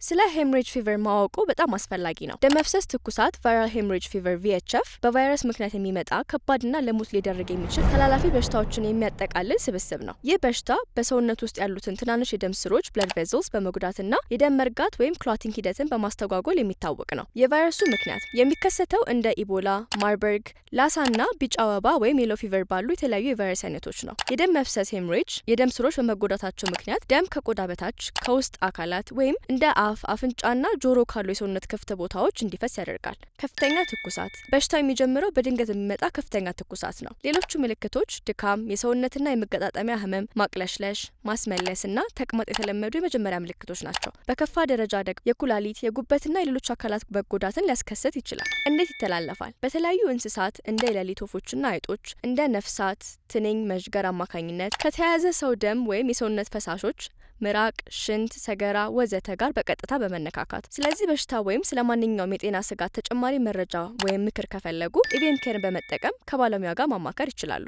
ስለ ሄምሬጅ ፊቨር ማወቁ በጣም አስፈላጊ ነው። ደም መፍሰስ ትኩሳት ቫይራል ሄምሬጅ ፊቨር VHF በቫይረስ ምክንያት የሚመጣ ከባድና ለሞት ሊዳርግ የሚችል ተላላፊ በሽታዎችን የሚያጠቃልል ስብስብ ነው። ይህ በሽታ በሰውነት ውስጥ ያሉትን ትናንሽ የደም ስሮች ብለድ ቬዝልስ በመጉዳትና የደም መርጋት ወይም ክሎቲንግ ሂደትን በማስተጓጎል የሚታወቅ ነው። የቫይረሱ ምክንያት የሚከሰተው እንደ ኢቦላ፣ ማርበርግ፣ ላሳና ቢጫ ወባ ወይም የሎ ፊቨር ባሉ የተለያዩ የቫይረስ አይነቶች ነው። የደም መፍሰስ ሄምሬጅ የደም ስሮች በመጎዳታቸው ምክንያት ደም ከቆዳ በታች ከውስጥ አካላት ወይም እንደ አፍ፣ አፍንጫና ጆሮ ካሉ የሰውነት ክፍት ቦታዎች እንዲፈስ ያደርጋል። ከፍተኛ ትኩሳት በሽታው የሚጀምረው በድንገት የሚመጣ ከፍተኛ ትኩሳት ነው። ሌሎቹ ምልክቶች ድካም፣ የሰውነትና የመገጣጠሚያ ህመም፣ ማቅለሽለሽ፣ ማስመለስና ተቅማጥ የተለመዱ የመጀመሪያ ምልክቶች ናቸው። በከፋ ደረጃ ደግሞ የኩላሊት፣ የጉበትና የሌሎች አካላት መጎዳትን ሊያስከስት ይችላል። እንዴት ይተላለፋል? በተለያዩ እንስሳት እንደ የሌሊት ወፎችና አይጦች፣ እንደ ነፍሳት፣ ትንኝ፣ መዥገር አማካኝነት ከተያያዘ ሰው ደም ወይም የሰውነት ፈሳሾች ምራቅ፣ ሽንት፣ ሰገራ ወዘተ ጋር በቀጥታ በመነካካት። ስለዚህ በሽታ ወይም ስለማንኛውም የጤና ስጋት ተጨማሪ መረጃ ወይም ምክር ከፈለጉ ኢቪኤም ኬርን በመጠቀም ከባለሙያ ጋር ማማከር ይችላሉ።